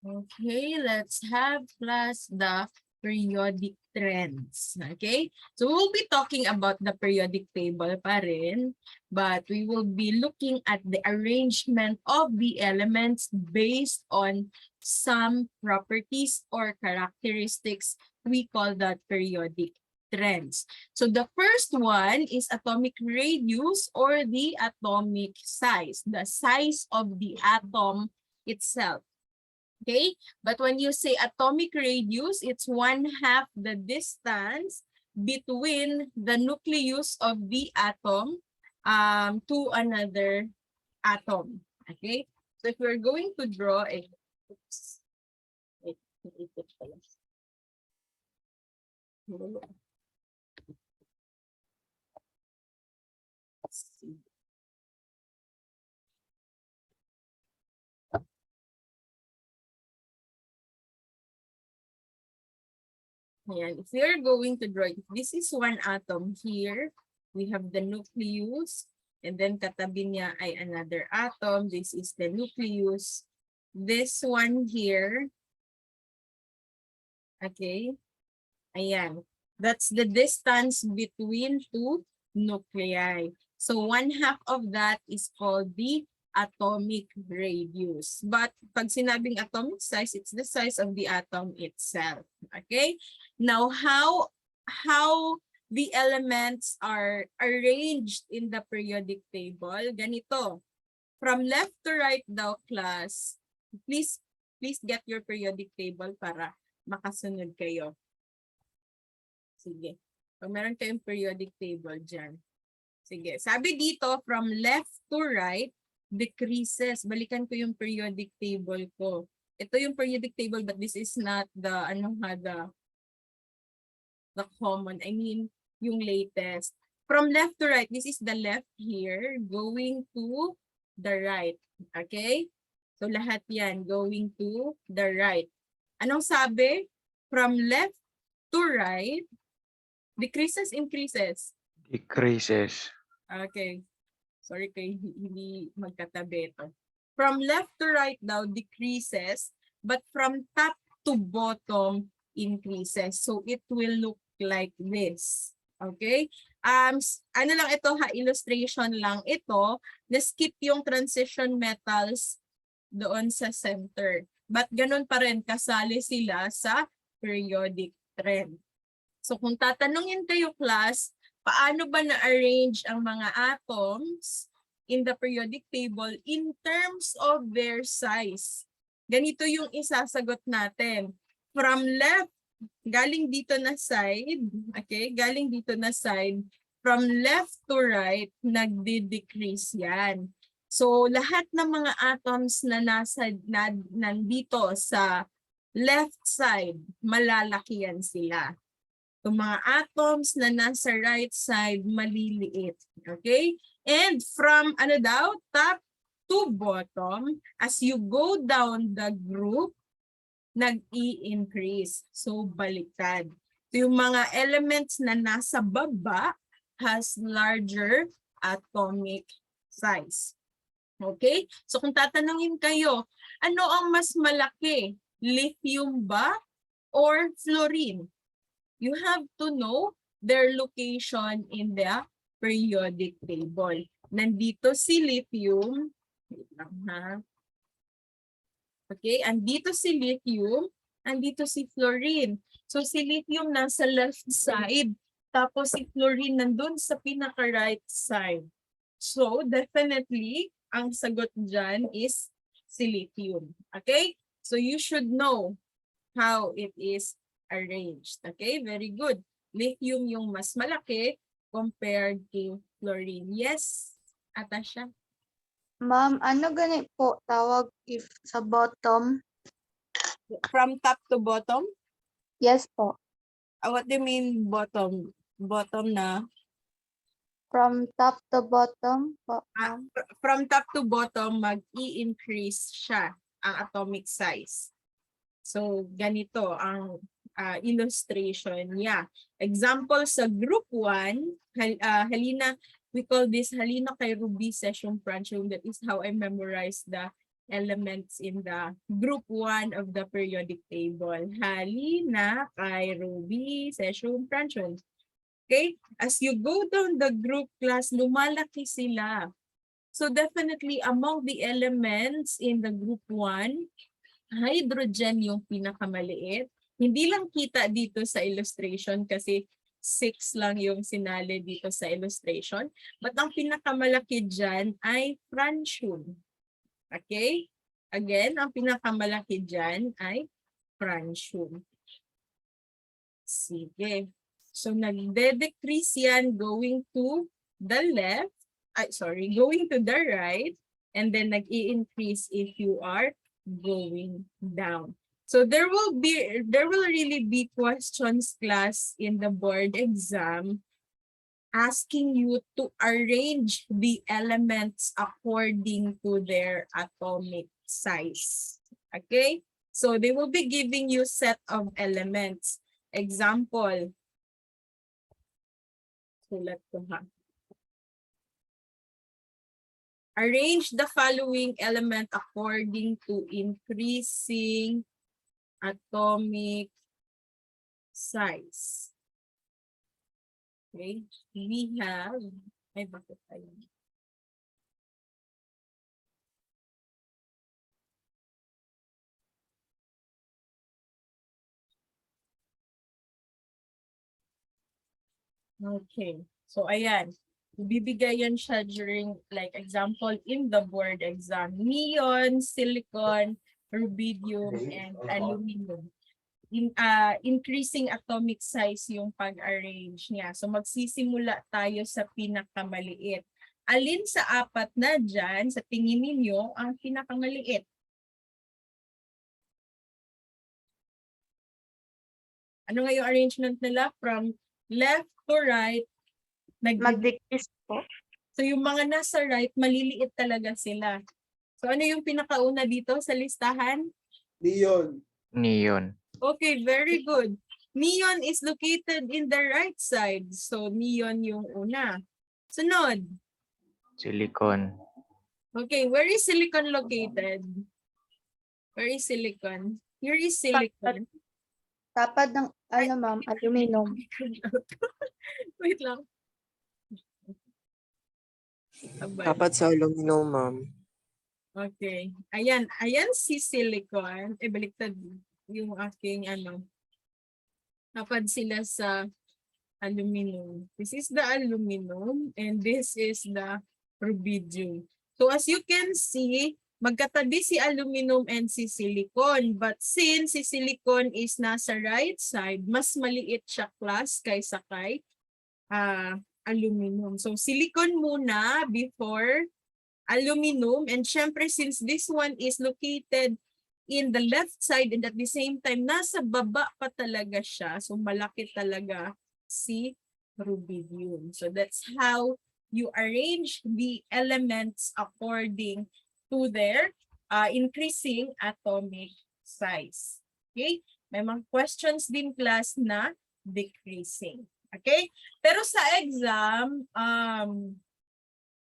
Okay, let's have class the periodic trends. Okay, so we'll be talking about the periodic table pa rin, but we will be looking at the arrangement of the elements based on some properties or characteristics. We call that periodic trends. So the first one is atomic radius or the atomic size, the size of the atom itself. Okay, but when you say atomic radius, it's 1/2 the distance between the nucleus of the atom to another atom. Okay, so if we're going to draw a, oops, wait, let's see. Ayan. If we are going to draw, this is one atom here. We have the nucleus. And then katabi niya ay another atom. This is the nucleus. This one here. Okay. Ayan. That's the distance between two nuclei. So 1/2 of that is called the atomic radius. But pag sinabing atomic size, it's the size of the atom itself. Okay? Now, how the elements are arranged in the periodic table? Ganito. From left to right daw, class. Please get your periodic table para makasunod kayo. Sige. Kung meron kayong periodic table dyan. Sige. Sabi dito, from left to right, decreases. Balikan ko yung periodic table ko. Ito yung periodic table, but this is not the, the common. I mean, yung latest. From left to right, this is the left here, going to the right. Okay? So, lahat yan, going to the right. Anong sabi? From left to right, decreases, increases? Decreases. Okay. Sorry kay hindi magkatabi ito. From left to right daw, decreases. But from top to bottom, increases. So it will look like this. Okay? Ano lang ito ha, illustration lang ito. Na-skip yung transition metals doon sa center. But ganun pa rin, kasali sila sa periodic trend. So kung tatanungin kayo, class, paano ba na-arrange ang mga atoms in the periodic table in terms of their size? Ganito yung isasagot natin. From left, galing dito na side, okay? Galing dito na side, from left to right, nagde-decrease yan. So lahat ng mga atoms na nandito sa left side, malalaki yan sila. Yung mga atoms na nasa right side, maliliit. Okay? And from, top to bottom, as you go down the group, nag-i-increase. So, baliktad. So, yung mga elements na nasa baba has larger atomic size. Okay? So, kung tatanungin kayo, ano ang mas malaki? Lithium ba or fluorine? You have to know their location in the periodic table. Nandito si lithium. Wait lang, ha? Okay, andito si lithium, andito si fluorine. So si lithium nasa left side, tapos si fluorine nandun sa pinaka-right side. So definitely, ang sagot dyan is si lithium. Okay? So you should know how it is arranged. Okay, very good. Lithium yung mas malaki compared to fluorine. Yes, Atasha? Ma'am, ano ganit po tawag if sa bottom? From top to bottom? Yes po. What do you mean bottom? Bottom na? From top to bottom po, ma'am. From top to bottom, mag-i-increase siya ang atomic size. So, ganito ang illustration niya. Example sa group 1, halina, we call this halina kay Ruby session branch. That is how I memorized the elements in the group 1 of the periodic table. Halina, kay Ruby, Sesium, Franchon. Okay? As you go down the group class, lumalaki sila. So definitely among the elements in the group 1, hydrogen yung pinakamaliit. Hindi lang kita dito sa illustration kasi 6 lang yung sinali dito sa illustration. But ang pinakamalaki dyan ay francium. Okay? Again, ang pinakamalaki dyan ay francium. Sige. So nagde-decrease yan going to the left. Going to the right. And then nag-i-increase if you are going down. So there will really be questions, class, in the board exam asking you to arrange the elements according to their atomic size. Okay? So they will be giving you set of elements. Example. Sulat ko ha. Arrange the following element according to increasing atomic size. Okay, we have, bakit tayo? Okay, so ayan. Bibigayan siya during, like example, in the board exam. Neon, silicon, rubidium, and aluminum. Increasing atomic size yung pag-arrange niya. So magsisimula tayo sa pinakamaliit. Alin sa apat na dyan, sa tingin ninyo, ang pinakamaliit? Ano nga yung arrangement nila? From left to right, Mag-decrease po. so yung mga nasa right, maliliit talaga sila. So ano yung pinakauna dito sa listahan? Neon. Neon. Okay, very good. Neon is located in the right side. So neon yung una. Sunod. Silicon. Okay, where is silicon located? Where is silicon? Here is silicon. Tapad ng, ma'am, aluminum. Wait lang. Abay. Dapat sa aluminum, ma'am. Okay. Ayan si silicon. Baliktad yung aking Tapad sila sa aluminum. This is the aluminum and this is the rubidium. So as you can see, magkatabi si aluminum and si silicon. But since si silicon is nasa right side, mas maliit siya, class, kaysa kay aluminum. So silicon muna before aluminum. And syempre, since this one is located in the left side and at the same time, nasa baba pa talaga siya. So malaki talaga si rubidium. So that's how you arrange the elements according to their increasing atomic size. Okay? May mga questions din, class, na decreasing. Okay? Pero sa exam,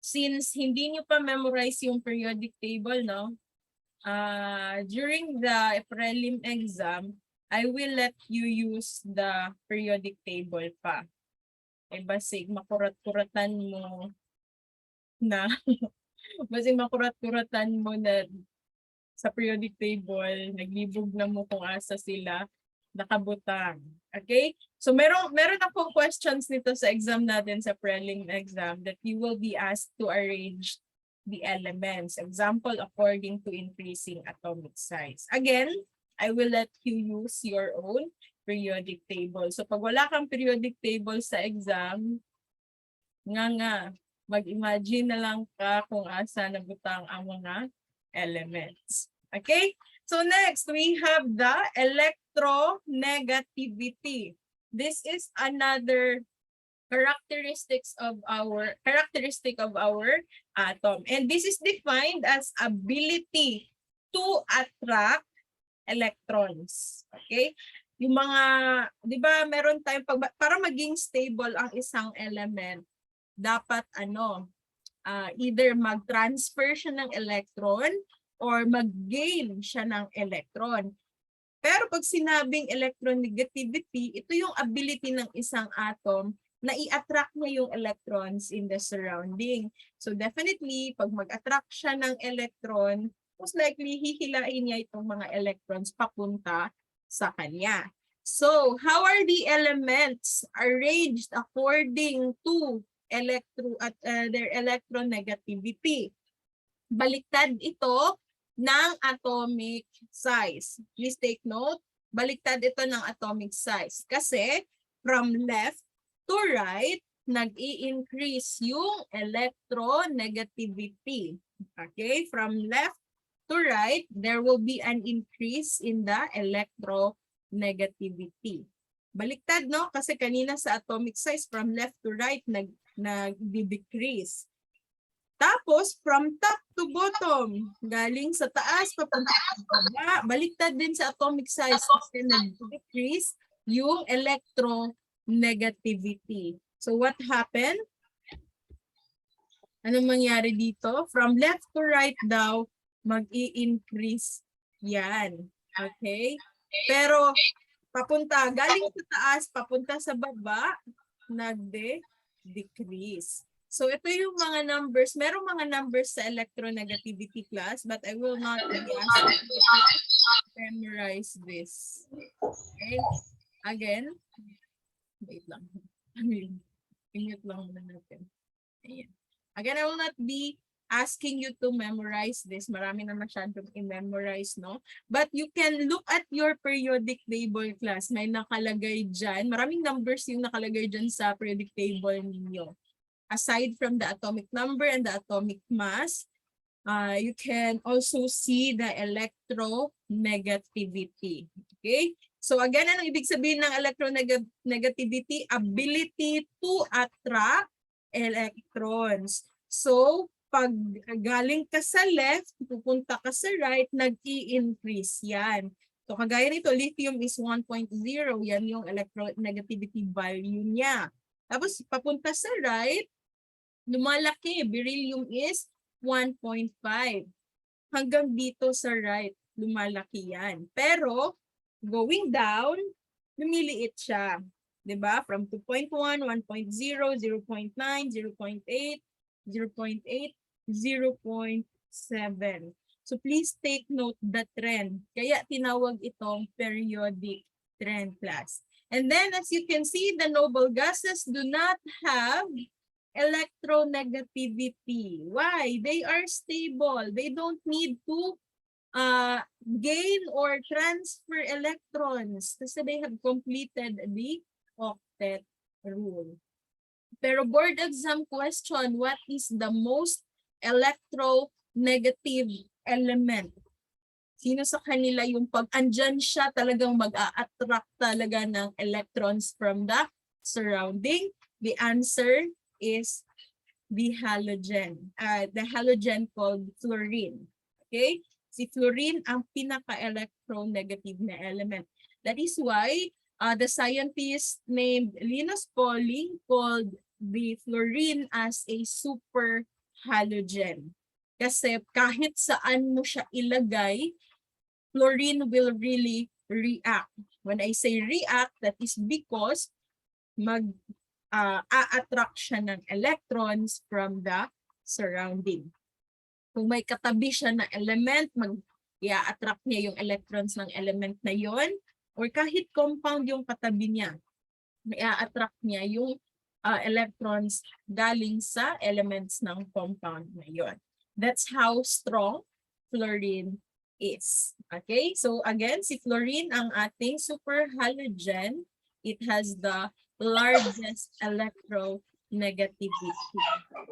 since hindi nyo pa memorize yung periodic table, no? During the prelim exam, I will let you use the periodic table pa. Basig makurat-kuratan mo na sa periodic table, naglibog na mo kung asa sila nakabutang. Okay? So meron akong questions nito sa exam natin, sa prelim exam, that you will be asked to arrange the elements. Example, according to increasing atomic size. Again, I will let you use your own periodic table. So pag wala kang periodic table sa exam, mag-imagine na lang ka kung asa nabutang ang mga elements. Okay? So next, we have the electronegativity. This is another characteristic of our atom. And this is defined as ability to attract electrons. Okay? Yung mga, di ba, meron tayong, para maging stable ang isang element, dapat either mag-transfer siya ng electron or mag-gain siya ng electron. Pero pag sinabing electronegativity, ito yung ability ng isang atom na i-attract niya yung electrons in the surrounding. So definitely, pag mag-attract siya ng electron, most likely hihilain niya itong mga electrons papunta sa kanya. So, how are the elements arranged according to their electronegativity? Baliktad ito ng atomic size. Please take note, baliktad ito ng atomic size. Kasi from left to right, nag-i-increase yung electronegativity. Okay, from left to right, there will be an increase in the electronegativity. Baliktad, no? Kasi kanina sa atomic size, from left to right, nag-decrease. Tapos, from top to bottom, galing sa taas, papunta sa baba, baliktad din sa atomic size kasi nag-decrease yung electronegativity. So, what happened? Anong mangyari dito? From left to right daw, mag-i-increase yan. Okay? Pero, galing sa taas, papunta sa baba, nagde-decrease. So, ito yung mga numbers. Merong mga numbers sa electronegativity class, but I will not be asking you to memorize this. Okay? Again, wait lang. Ingat lang muna natin. Ayan. Again, I will not be asking you to memorize this. Marami na masyadong i-memorize, no? But you can look at your periodic table class. May nakalagay dyan. Maraming numbers yung nakalagay dyan sa periodic table ninyo. Aside from the atomic number and the atomic mass, you can also see the electronegativity. Okay? So again, anong ibig sabihin ng electronegativity? Ability to attract electrons. So, pag galing ka sa left, pupunta ka sa right, nag-i-increase yan. So, kagaya nito, lithium is 1.0. Yan yung electronegativity value niya. Tapos, papunta sa right, lumalaki. Beryllium is 1.5. Hanggang dito sa right, lumalaki yan. Pero, going down, lumiliit siya. Diba? From 2.1, 1.0, 0.9, 0.8, 0.8, 0.7. So please take note the trend. Kaya tinawag itong periodic trend class. And then as you can see, the noble gases do not have electronegativity. Why? They are stable. They don't need to gain or transfer electrons kasi they have completed the octet rule. Pero board exam question, what is the most electronegative element? Sino sa kanila yung pag andyan siya talagang mag-a-attract talaga ng electrons from the surrounding? The answer is the halogen. The halogen called fluorine. Okay? Si fluorine ang pinaka-electronegative na element. That is why the scientist named Linus Pauling called the fluorine as a super halogen. Kasi kahit saan mo siya ilagay, fluorine will really react. When I say react, that is because a-attract siya ng electrons from the surrounding. Kung may katabi siya na element, i-attract niya yung electrons ng element na yon, or kahit compound yung katabi niya, i-attract niya yung electrons galing sa elements ng compound na yon. That's how strong fluorine is. Okay? So again, si fluorine ang ating super halogen. It has the largest electronegativity.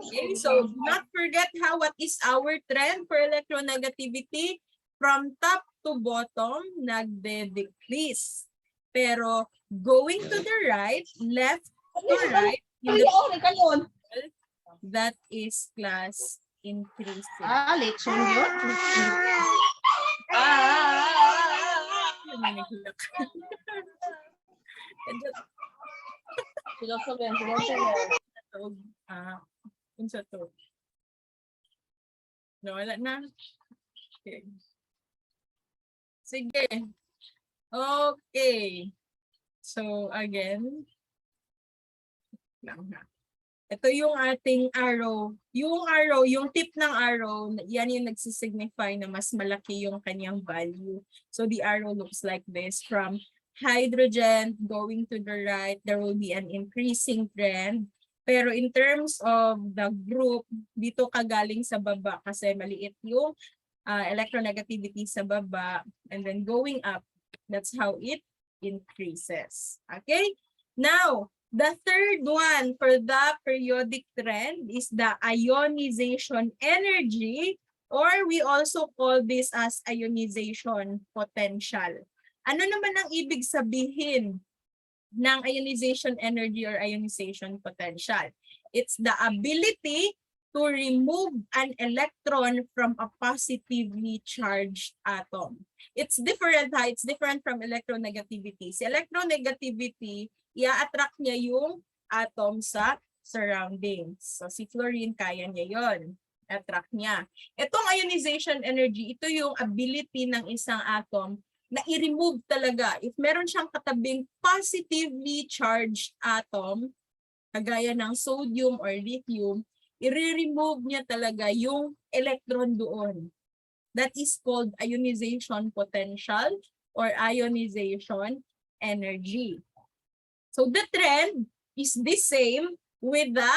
Okay, so do not forget what is our trend for electronegativity. From top to bottom, nagde-decrease. Pero going to the right, left to right, that is class increasing. Electron yun? Unsa to? Nawala na. Okay. Sige. Okay. So, again, lang ha. Ito yung ating arrow. Yung arrow, yung tip ng arrow, yan yung nagsisignify na mas malaki yung kanyang value. So the arrow looks like this. From hydrogen going to the right, there will be an increasing trend. Pero in terms of the group, dito kagaling sa baba kasi maliit yung electronegativity sa baba. And then going up, that's how it increases. Okay? Now, the third one for the periodic trend is the ionization energy, or we also call this as ionization potential. Ano naman ang ibig sabihin ng ionization energy or ionization potential? It's the ability to remove an electron from a positively charged atom. It's different ha, it's different from electronegativity. Si electronegativity, i-attract niya yung atom sa surroundings. So si fluorine, kaya niya yon, attract niya. Itong ionization energy, ito yung ability ng isang atom na i-remove talaga. If meron siyang katabing positively charged atom, kagaya ng sodium or lithium, i-remove niya talaga yung electron doon. That is called ionization potential or ionization energy. So the trend is the same with the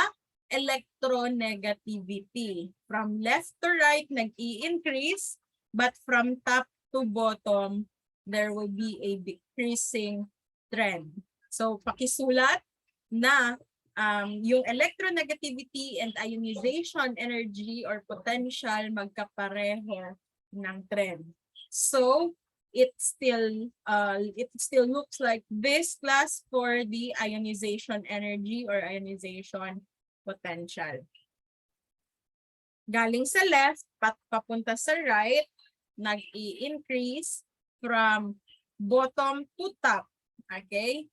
electronegativity. From left to right, nag-i-increase, but from top to bottom, there will be a decreasing trend. So pakisulat na yung electronegativity and ionization energy or potential magkapareho ng trend. So it still looks like this class for the ionization energy or ionization potential. Galing sa left, papunta sa right, nag-i-increase from bottom to top. Okay?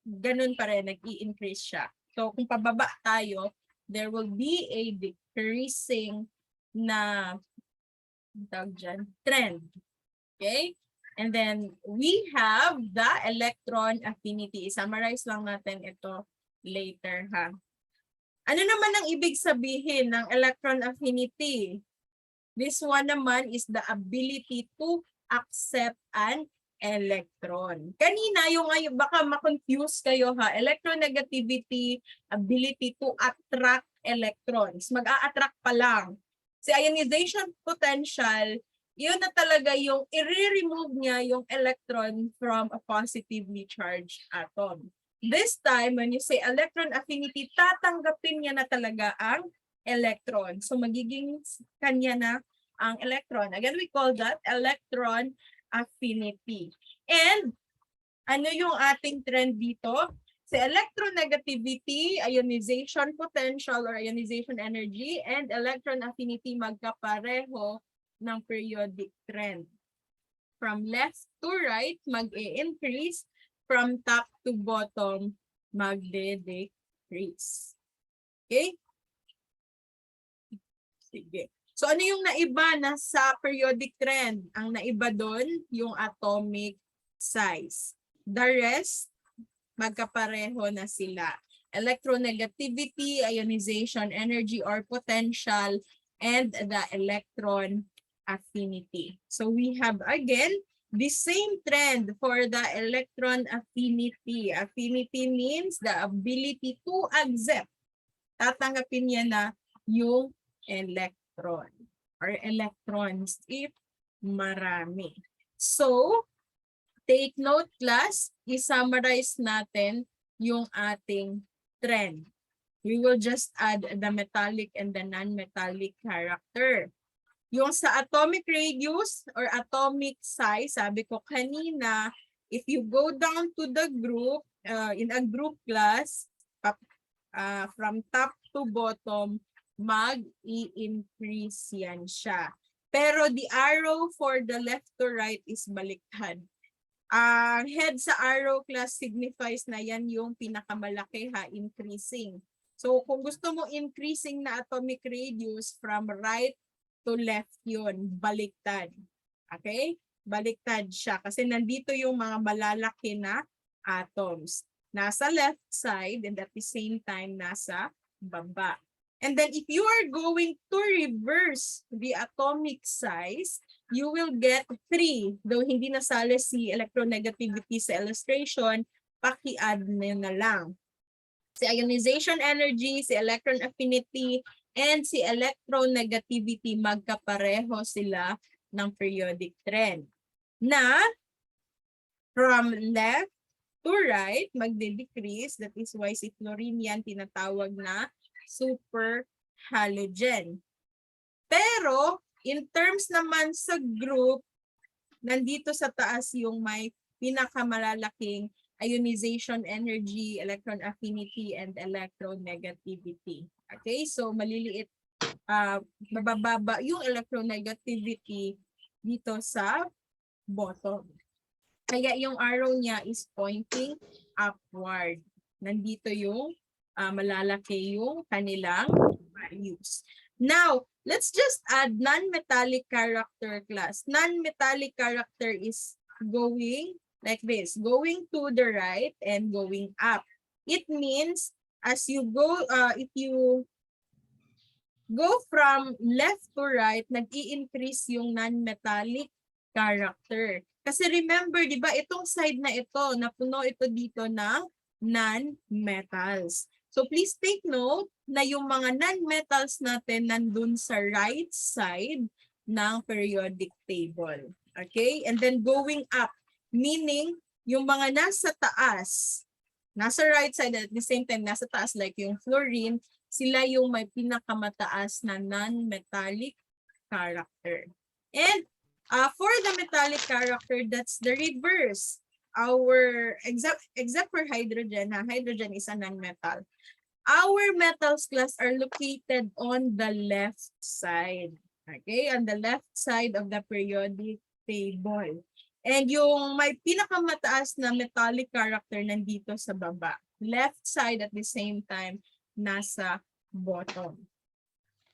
Ganun pa rin, nag-i-increase siya. So kung pababa tayo, there will be a decreasing na trend. Okay? And then we have the electron affinity. I-summarize lang natin ito later ha. Ano naman ang ibig sabihin ng electron affinity? This one naman is the ability to accept an electron. Kanina, yung baka ma-confuse kayo ha, electronegativity, ability to attract electrons. Mag-a-attract pa lang. Si ionization potential, yun na talaga yung i-remove niya yung electron from a positively charged atom. This time, when you say electron affinity, tatanggapin niya na talaga ang electron. So magiging kanya na ang electron. Again, we call that electron affinity. And ano yung ating trend dito? Sa electronegativity, ionization potential or ionization energy, and electron affinity magkapareho ng periodic trend. From left to right, mag-i-increase. From top to bottom, magde-decrease. Okay? Sige. So ano yung naiba na sa periodic trend? Ang naiba doon, yung atomic size. The rest, magkapareho na sila. Electronegativity, ionization energy or potential, and the electron affinity. So we have again the same trend for the electron affinity. Affinity means the ability to accept. Tatanggapin niya na yung electron or electrons if marami. So, take note class, i-summarize natin yung ating trend. We will just add the metallic and the non-metallic character. Yung sa atomic radius or atomic size, sabi ko kanina, if you go down to the group, in a group class, from top to bottom, mag-i-increase yan siya. Pero the arrow for the left to right is baliktad. Ang head sa arrow class signifies na yan yung pinakamalaki ha, increasing. So kung gusto mo increasing na atomic radius from right to left yun. Baliktad. Okay? Baliktad siya. Kasi nandito yung mga malalaki na atoms. Nasa left side and at the same time nasa baba. And then if you are going to reverse the atomic size, you will get 3. Though hindi nasali si electronegativity sa illustration, paki-add na lang. Si ionization energy, si electron affinity, and si electronegativity, magkapareho sila ng periodic trend. Na from left to right, magde-decrease. That is why si fluorine yan tinatawag na super halogen. Pero, in terms naman sa group, nandito sa taas yung may pinakamalalaking ionization energy, electron affinity, and electronegativity. Okay, so maliliit, mabababa yung electronegativity dito sa bottom. Kaya yung arrow niya is pointing upward. Nandito yung malalaki yung kanilang values. Now, let's just add non-metallic character class. Non-metallic character is going like this, going to the right and going up. It means as you go, if you go from left to right, nag-i-increase yung non-metallic character. Kasi remember, di ba, itong side na ito, napuno ito dito ng non-metals. So please take note na yung mga non-metals natin nandun sa right side ng periodic table. Okay? And then going up, meaning yung mga nasa taas, nasa right side at the same time nasa taas like yung fluorine, sila yung may pinakamataas na non-metallic character. And for the metallic character, that's the reverse. Our, except for hydrogen, hydrogen is a non-metal. Our metals class are located on the left side. Okay, on the left side of the periodic table. And yung may pinakamataas na metallic character nandito sa baba. Left side at the same time nasa bottom.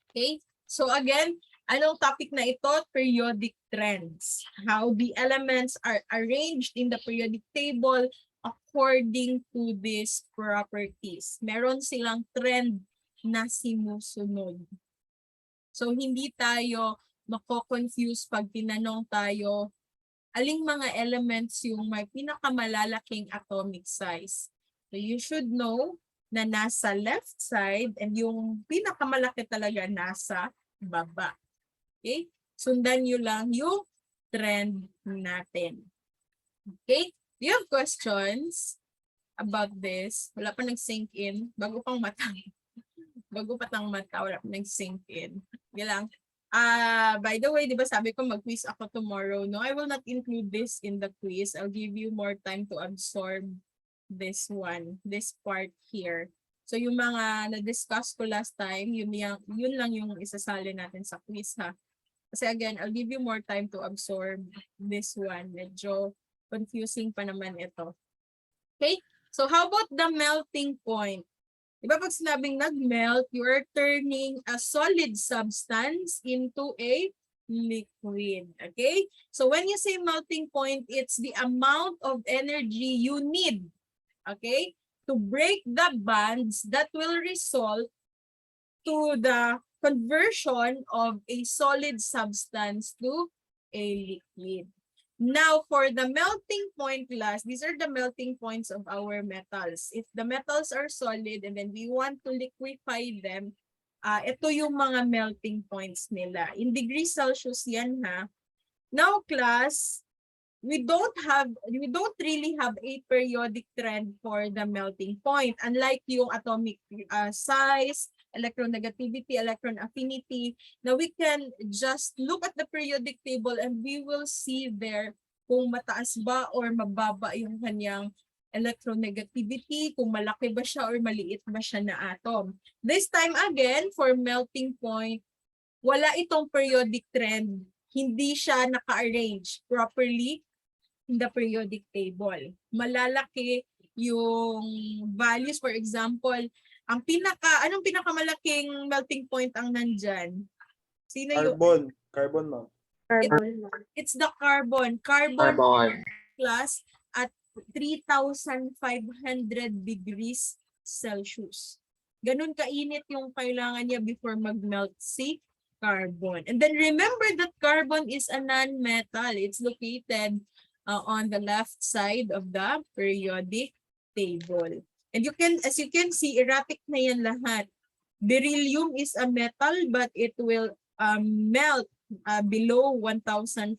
Okay, so again, anong topic na ito? Periodic trends. How the elements are arranged in the periodic table according to these properties. Meron silang trend na sinusunod. So, hindi tayo mako-confuse pag tinanong tayo aling mga elements yung may pinakamalalaking atomic size. So, you should know na nasa left side and yung pinakamalaki talaga nasa baba. Okay? Sundan nyo lang yung trend natin. Okay? Do you have questions about this? Wala pa nag-sink in. Bago pang mata. Bago patang mata, wala pa nag-sink in. Yan lang. By the way, di ba sabi ko mag-quiz ako tomorrow? No, I will not include this in the quiz. I'll give you more time to absorb this one, this part here. So yung mga na-discuss ko last time, yun lang yung isasali natin sa quiz ha. Kasi again, I'll give you more time to absorb this one. Medyo confusing pa naman ito. Okay? So how about the melting point? Diba pag sinabing nag-melt, you are turning a solid substance into a liquid. Okay? So when you say melting point, it's the amount of energy you need, okay, to break the bonds that will result to the conversion of a solid substance to a liquid. Now, for the melting point class, these are the melting points of our metals. If the metals are solid and then we want to liquefy them, ito yung mga melting points nila. In degrees Celsius yan ha. Now, class, we don't really have a periodic trend for the melting point. Unlike yung atomic size, electronegativity, electron affinity. Now we can just look at the periodic table and we will see there kung mataas ba or mababa yung kanyang electronegativity, kung malaki ba siya or maliit ba siya na atom. This time again, for melting point, wala itong periodic trend. Hindi siya naka-arrange properly in the periodic table. Malalaki yung values, for example, anong pinakamalaking melting point ang nandyan? Sino yung, Carbon, ma'am. Carbon. it's the carbon. Carbon plus at 3,500 degrees Celsius. Ganun kainit yung kailangan niya before mag-melt si carbon. And then remember that carbon is a non-metal. It's located on the left side of the periodic table. And you can, as you can see, erratic na yan lahat. Beryllium is a metal but it will melt below 1,500.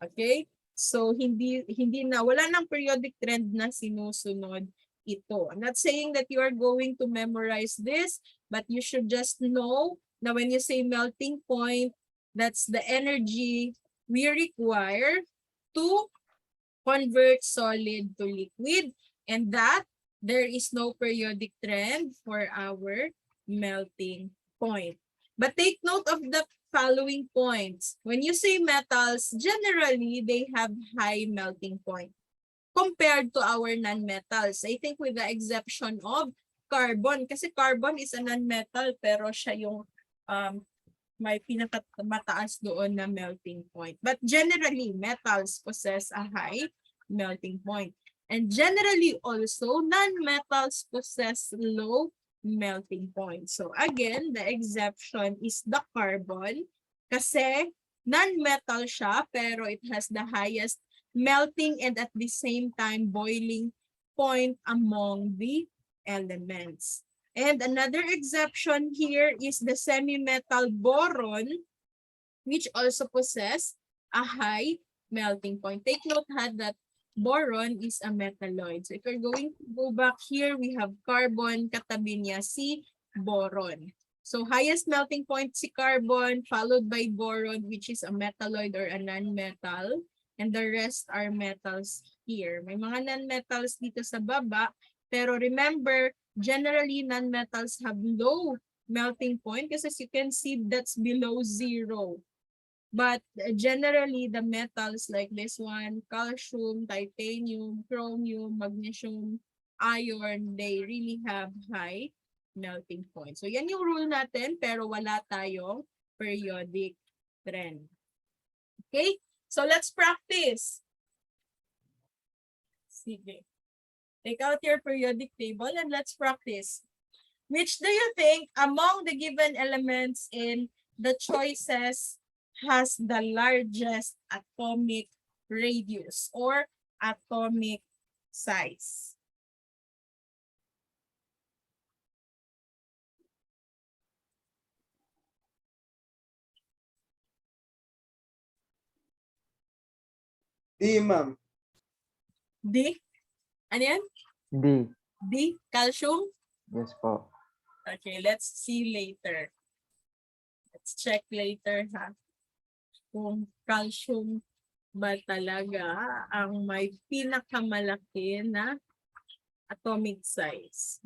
Okay? So hindi na, wala nang periodic trend na sinusunod ito. I'm not saying that you are going to memorize this, but you should just know na when you say melting point, that's the energy we require to convert solid to liquid, and that there is no periodic trend for our melting point. But take note of the following points. When you say metals, generally they have high melting point compared to our non-metals. I think with the exception of carbon, kasi carbon is a non-metal pero siya yung may pinakamataas doon na melting point. But generally, metals possess a high melting point. And generally also, non-metals possess low melting point. So again, the exception is the carbon kasi non-metal siya pero it has the highest melting and at the same time boiling point among the elements. And another exception here is the semi-metal boron, which also possess a high melting point. Take note that boron is a metalloid. So if you're going to go back here, we have carbon, katabi niya si boron. So highest melting point si carbon, followed by boron, which is a metalloid or a non-metal. And the rest are metals here. May mga non-metals dito sa baba. Pero remember, generally, non-metals have low melting point because as you can see, that's below 0. But generally, the metals like this one, calcium, titanium, chromium, magnesium, iron, they really have high melting point. So yan yung rule natin, pero wala tayong periodic trend. Okay? So let's practice. Sige. Take out your periodic table and let's practice. Which do you think among the given elements in the choices has the largest atomic radius or atomic size? D, ma'am. D? Ano yan? D. D? Calcium? Yes po. Okay, let's see later. Let's check later ha. Kung calcium ba talaga ang may pinakamalaki na atomic size.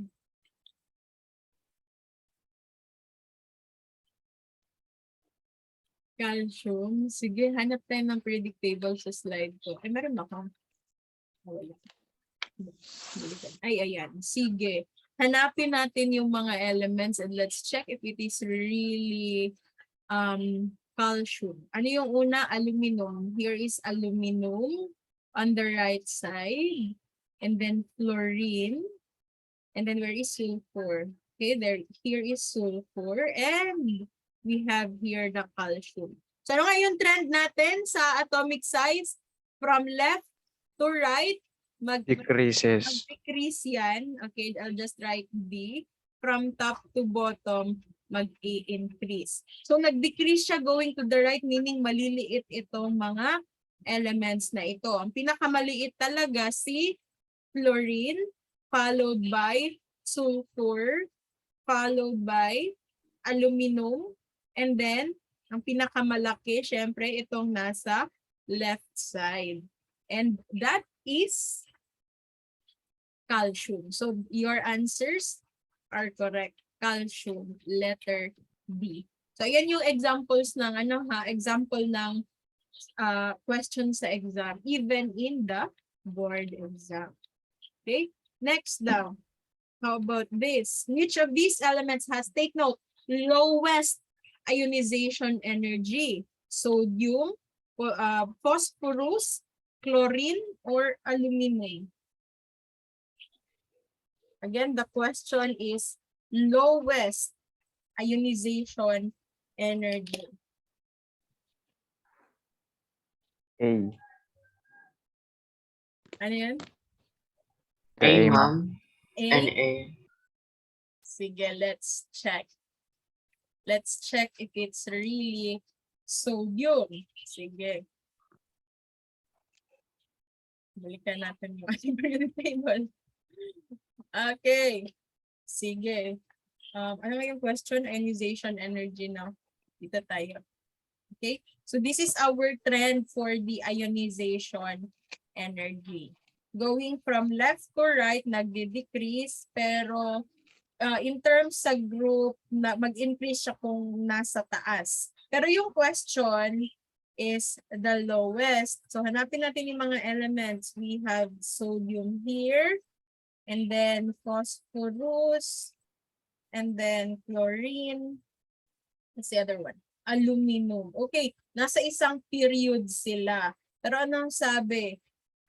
Calcium. Sige, hanap tayo ng periodic table sa slide ko. Ay, meron ako. Wala. Ay, ayan. Sige. Hanapin natin yung mga elements and let's check if it is really calcium. Ano yung una? Aluminum. Here is aluminum on the right side. And then fluorine. And then where is sulfur? Okay, here is sulfur. And we have here the calcium. So ano nga yung trend natin sa atomic size? From left to right, Decreases. mag-decrease yan. Okay, I'll just write D. From top to bottom, mag-i-increase. So nag-decrease siya going to the right, meaning maliliit itong mga elements na ito. Ang pinakamaliit talaga si fluorine, followed by sulfur, followed by aluminum, and then ang pinakamalaki, syempre, itong nasa left side. And that is calcium. So your answers are correct. Calcium, letter B. So ayan yung examples ng example ng question sa exam, even in the board exam. Okay, next down. How about this? Which of these elements has, take note, lowest ionization energy? Sodium, phosphorus, chlorine, or aluminum? Again, the question is lowest ionization energy. A. Ano yan? The A, A, ma'am. ma'am. A? And A. Sige, let's check. Let's check if it's really sodium. Sige. Balikan natin yung ating periodic table. Okay. Sige. Ano nga yung question? Ionization energy na. Dito tayo. Okay. So this is our trend for the ionization energy. Going from left to right, nagde-decrease, pero in terms sa group, mag-increase siya kung nasa taas. Pero yung question is the lowest. So hanapin natin yung mga elements. We have sodium here, and then phosphorus, and then chlorine. What's the other one? Aluminum. Okay, nasa isang period sila. Pero anong sabi?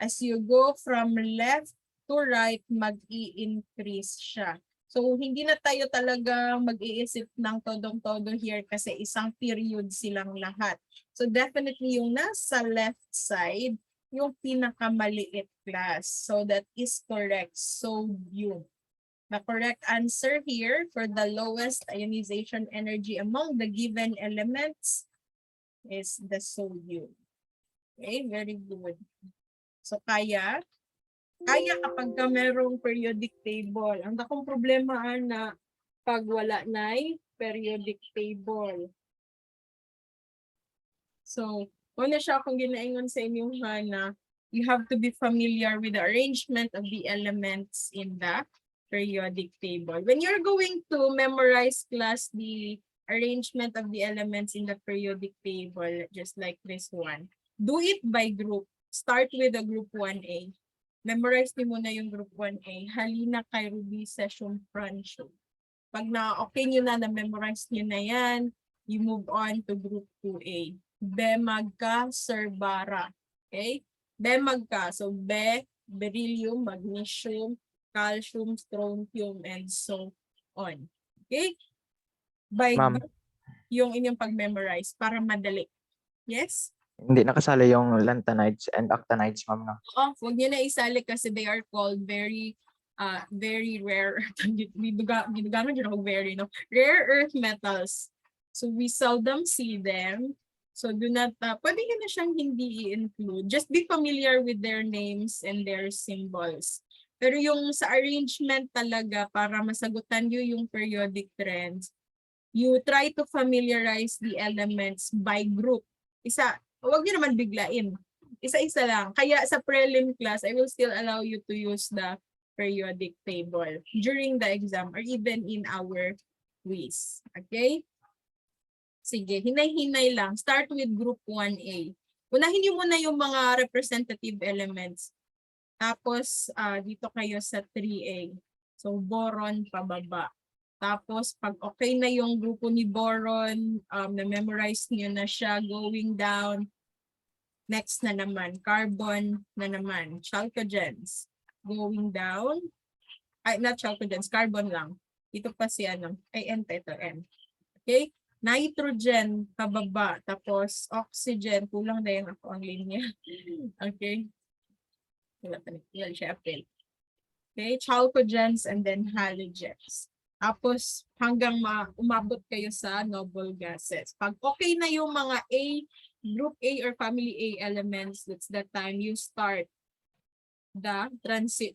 As you go from left to right, mag-i-increase siya. So, hindi na tayo talaga mag-iisip ng todong-todo here kasi isang period silang lahat. So, definitely yung nasa left side, yung pinakamaliit class. So, that is correct. Sodium. The correct answer here for the lowest ionization energy among the given elements is the sodium. Okay, very good. So, kaya kapag ka merong periodic table. Ang dakong problema na pag wala na periodic table. So, una siya kung ginaingon sa inyong na you have to be familiar with the arrangement of the elements in the periodic table. When you're going to memorize class the arrangement of the elements in the periodic table, just like this one, do it by group. Start with the group 1A. Memorize niyo muna yung group 1A. Halina kay Ruby Session Francio. Pag na-okay nyo na-memorize nyo na yan, you move on to group 2A. Bemag ka, Cerbara. Okay? Bemag ka. So, beryllium, magnesium, calcium, strontium, and so on. Okay? By Ma'am. group, yung inyong pag-memorize para madali. Yes? Hindi nakasali yung lanthanides and actinides, ma'am, no? Oh, wag niyo na isali kasi they are called very rare. Ginugamit yun ako very, no? Rare earth metals. So we seldom see them. So do not, pwede nyo na siyang hindi i-include. Just be familiar with their names and their symbols. Pero yung sa arrangement talaga para masagutan nyo yung periodic trends, you try to familiarize the elements by group. Huwag niyo naman biglain. Isa-isa lang. Kaya sa prelim class, I will still allow you to use the periodic table during the exam or even in our quiz. Okay? Sige, hinay-hinay lang. Start with group 1A. Unahin niyo muna yung mga representative elements. Tapos, dito kayo sa 3A. So, boron pababa. Tapos, pag okay na yung grupo ni boron, na-memorize niyo na siya going down. Next na naman, carbon na naman. Chalcogens. Going down. Ay, not chalcogens, carbon lang. Ito pa si N pa ito, N. Okay? Nitrogen, pababa. Tapos, oxygen. Kulang na yung ako ang linya. Okay? Wala pa yan siya, apel. Okay? Chalcogens and then halogens. Tapos, hanggang umabot kayo sa noble gases. Pag okay na yung mga group A or family A elements, that's the time you start the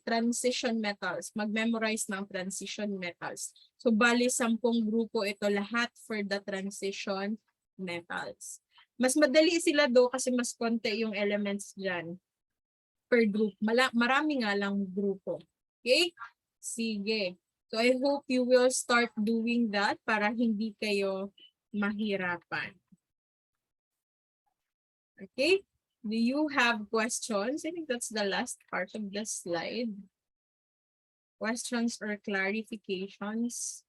transition metals. Mag-memorize ng transition metals. So, bali 10 grupo ito lahat for the transition metals. Mas madali sila kasi mas konti yung elements dyan per group. Marami nga lang grupo. Okay? Sige. So, I hope you will start doing that para hindi kayo mahirapan. Okay? Do you have questions? I think that's the last part of the slide. Questions or clarifications?